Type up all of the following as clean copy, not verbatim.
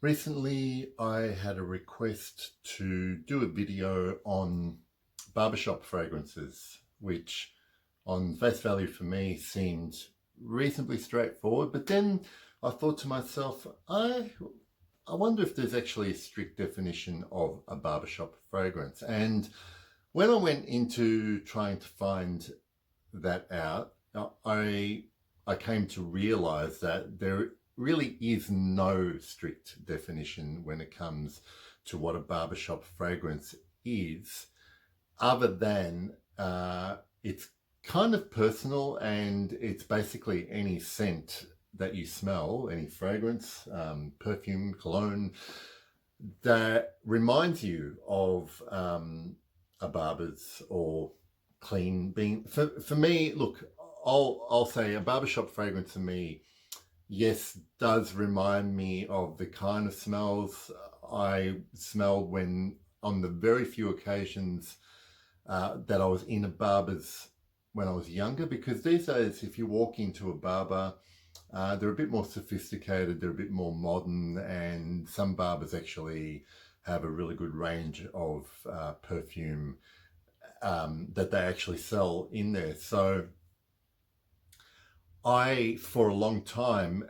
Recently, I had a request to do a video on barbershop fragrances, which on face value for me seemed reasonably straightforward. But then I thought to myself, I wonder if there's actually a strict definition of a barbershop fragrance. And when I went into trying to find that out, I came to realize that there really is no strict definition when it comes to what a barbershop fragrance is, other than it's kind of personal, and it's basically any scent that you smell, any fragrance, perfume, cologne, that reminds you of a barber's or clean being. For me, look, I'll say a barbershop fragrance to me, yes, does remind me of the kind of smells I smelled when, on the very few occasions that I was in a barber's when I was younger. Because these days, if you walk into a barber, they're a bit more sophisticated, they're a bit more modern, and some barbers actually have a really good range of perfume that they actually sell in there. So I, for a long time,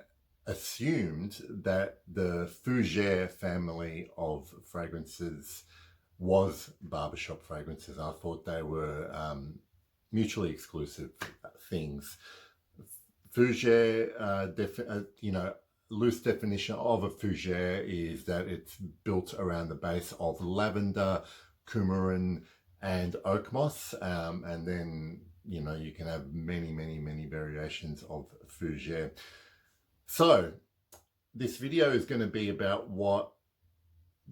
assumed that the Fougere family of fragrances was barbershop fragrances. I thought they were mutually exclusive things. Fougere, loose definition of a fougere is that it's built around the base of lavender, coumarin, and oak moss, and then you can have many variations of fougere. So this video is going to be about what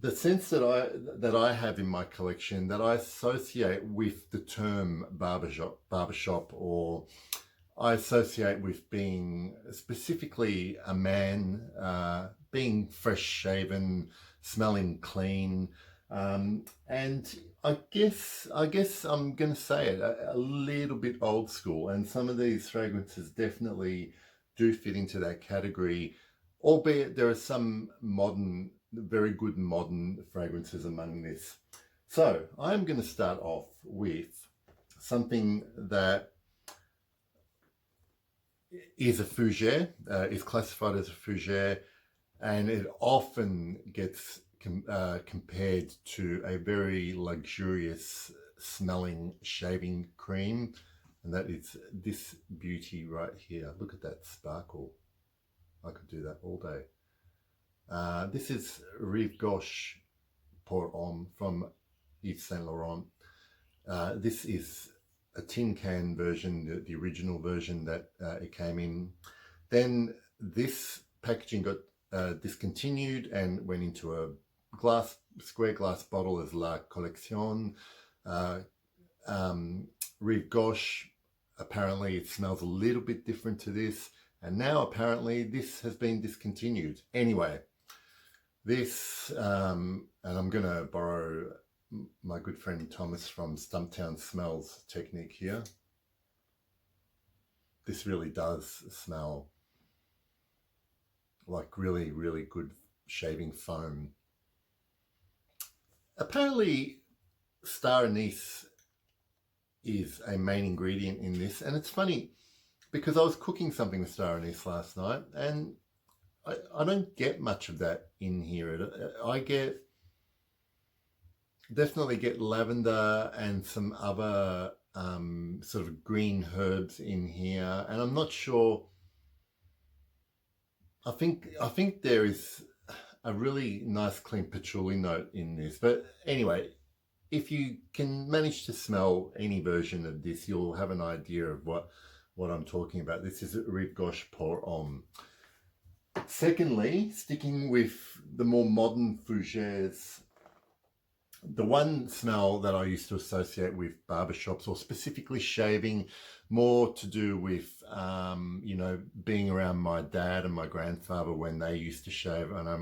the sense that I have in my collection, that I associate with the term barbershop, or I associate with being specifically a man, being fresh shaven, smelling clean, and I guess I'm going to say it, a little bit old school. And some of these fragrances definitely do fit into that category, albeit there are some modern, very good modern fragrances among this. So I'm going to start off with something that is a fougere, is classified as a fougere, and it often gets compared to a very luxurious smelling shaving cream, and that is this beauty right here. Look at that sparkle. I could do that all day. This is Rive Gauche Pour Homme from Yves Saint Laurent. This is a tin can version, the original version that it came in. Then this packaging got discontinued and went into a square glass bottle as La Collection. Rive Gauche, apparently it smells a little bit different to this, and now apparently this has been discontinued. Anyway, this, and I'm going to borrow my good friend Thomas from Stumptown Smells technique here. This really does smell like really good shaving foam. Apparently star anise is a main ingredient in this, and it's funny because I was cooking something with star anise last night, and I don't get much of that in here. I definitely get lavender and some other sort of green herbs in here, and I'm not sure. I think there is a really nice clean patchouli note in this. But anyway, if you can manage to smell any version of this, you'll have an idea of what I'm talking about. This is Rive Gauche Pour Homme. Secondly, sticking with the more modern fougeres, the one smell that I used to associate with barbershops, or specifically shaving, more to do with, being around my dad and my grandfather when they used to shave. I know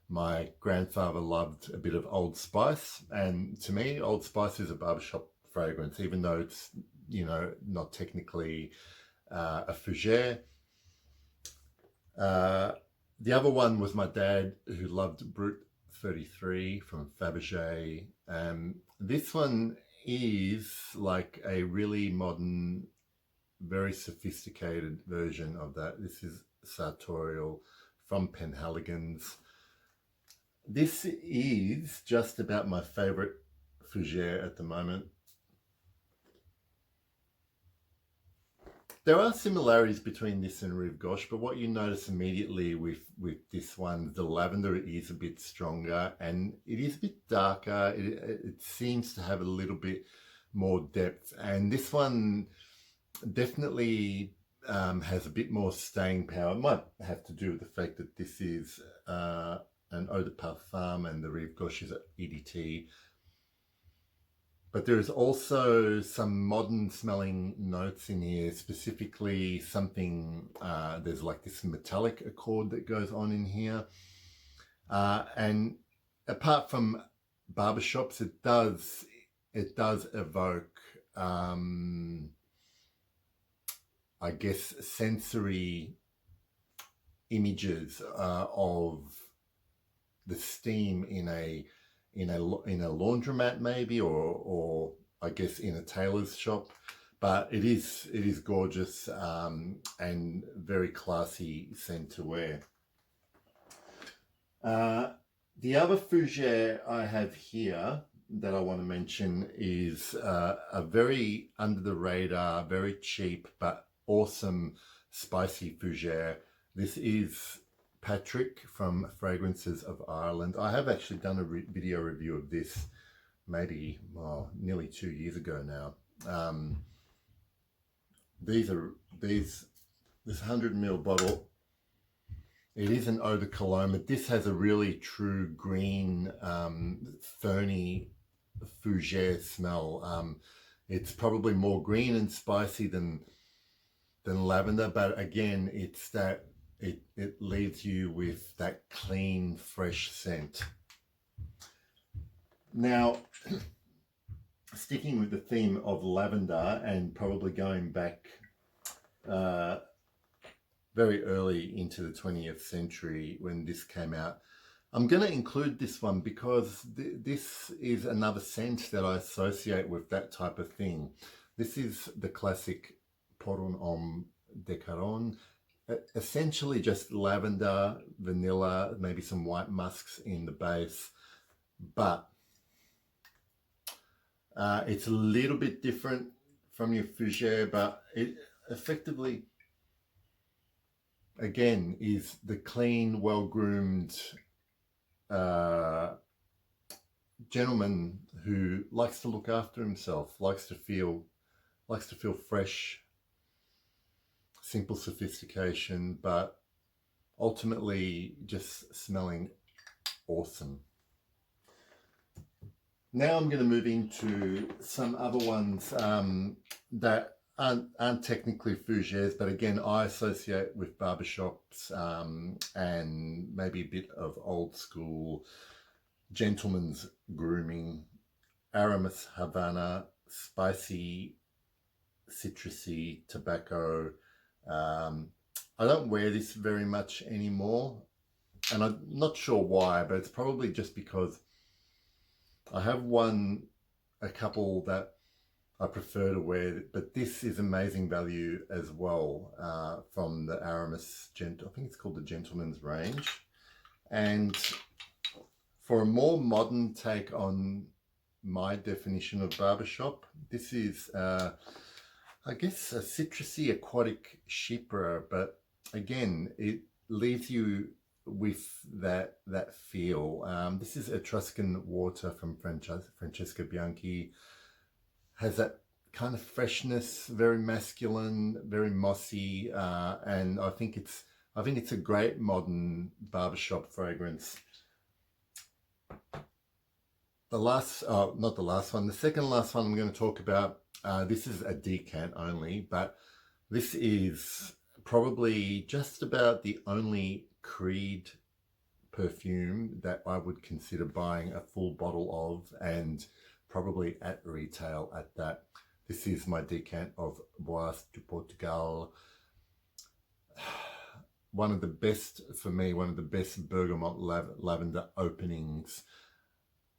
my grandfather loved a bit of Old Spice, and to me, Old Spice is a barbershop fragrance, even though it's, not technically a fougere. The other one was my dad, who loved Brut 33 from Fabergé. This one is like a really modern, very sophisticated version of that. This is Sartorial from Penhaligon's. This is just about my favorite fougere at the moment. There are similarities between this and Rive Gauche, but what you notice immediately with this one, the lavender is a bit stronger and it is a bit darker. It seems to have a little bit more depth, and this one definitely has a bit more staying power. It might have to do with the fact that this is an eau de parfum and the Rive Gauche is an EDT. But there is also some modern smelling notes in here, specifically something, there's like this metallic accord that goes on in here. And apart from barbershops, it does evoke, I guess, sensory images of the steam in a laundromat maybe, or I guess in a tailor's shop. But it is gorgeous and very classy scent to wear. The other fougere I have here that I want to mention is a very under the radar, very cheap but awesome spicy fougere. This is Patrick from Fragrances of Ireland. I have actually done a video review of this maybe nearly 2 years ago now. This 100ml bottle, it is an eau de cologne, but this has a really true green, ferny fougere smell. It's probably more green and spicy than lavender, but again, it's that it leaves you with that clean, fresh scent. Now, sticking with the theme of lavender and probably going back very early into the 20th century when this came out, I'm going to include this one because this is another scent that I associate with that type of thing. This is the classic Pour un Homme de Caron. Essentially just lavender, vanilla, maybe some white musks in the base, but it's a little bit different from your fougere, but it effectively, again, is the clean, well-groomed gentleman who likes to look after himself, likes to feel fresh. Simple sophistication, but ultimately just smelling awesome. Now I'm going to move into some other ones that aren't technically fougères, but again I associate with barbershops and maybe a bit of old school gentleman's grooming. Aramis Havana, spicy, citrusy, tobacco. I don't wear this very much anymore, and I'm not sure why, but it's probably just because I have a couple that I prefer to wear, but this is amazing value as well from the Aramis, I think it's called the Gentleman's range. And for a more modern take on my definition of barbershop, this is I guess a citrusy aquatic chypre, but again, it leaves you with that feel. This is Etruscan water from Francesca Bianchi. Has that kind of freshness, very masculine, very mossy, and I think it's a great modern barbershop fragrance. The second last one I'm going to talk about. This is a decant only, but this is probably just about the only Creed perfume that I would consider buying a full bottle of, and probably at retail at that. This is my decant of Bois de Portugal. one of the best, for me, one of the best bergamot lavender openings.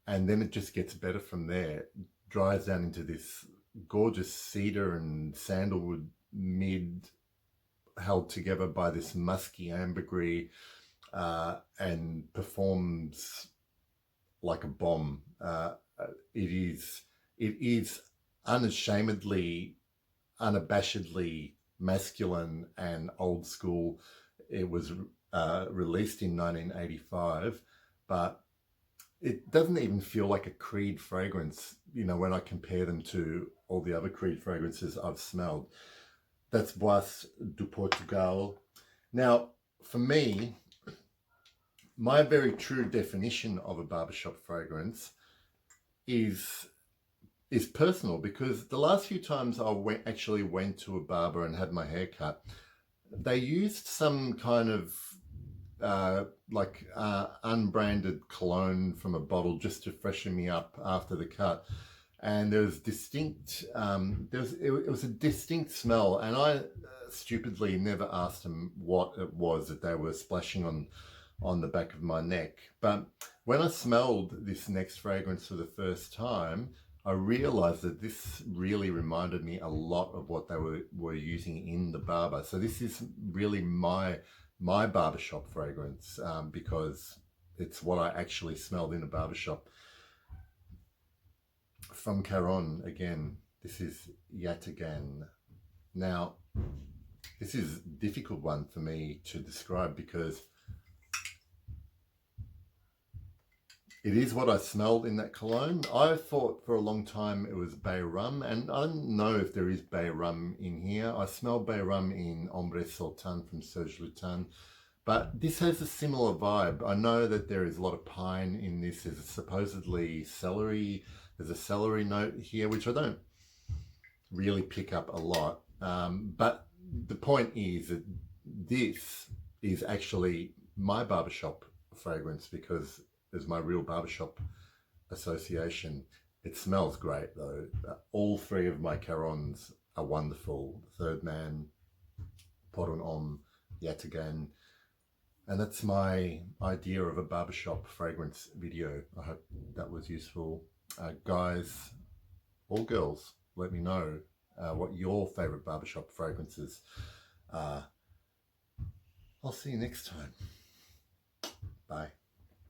And then it just gets better from there. Dries down into this gorgeous cedar and sandalwood mid, held together by this musky ambergris, and performs like a bomb. It is unashamedly, unabashedly masculine and old school. It was released in 1985, but it doesn't even feel like a Creed fragrance, you know, when I compare them to all the other Creed fragrances I've smelled. That's Bois do Portugal. Now, for me, my very true definition of a barbershop fragrance is personal, because the last few times I actually went to a barber and had my hair cut, they used some kind of unbranded cologne from a bottle just to freshen me up after the cut. And there was distinct, it was a distinct smell, and I stupidly never asked them what it was that they were splashing on the back of my neck. But when I smelled this next fragrance for the first time, I realized that this really reminded me a lot of what they were using in the barber. So this is really my barbershop fragrance, because it's what I actually smelled in a barbershop. From Caron, again, this is Yataghan. Now, this is a difficult one for me to describe, because it is what I smelled in that cologne. I thought for a long time it was bay rum, and I don't know if there is bay rum in here. I smell bay rum in Ombre Sultan from Serge Lutin, but this has a similar vibe. I know that there is a lot of pine in this. There's supposedly celery. There's a celery note here, which I don't really pick up a lot. But the point is that this is actually my barbershop fragrance, because is my real barbershop association. It smells great though. All three of my Carons are wonderful. Third Man, Pot un Homme, Yataghan. And that's my idea of a barbershop fragrance video. I hope that was useful. Guys or girls, let me know what your favorite barbershop fragrances are. I'll see you next time. Bye.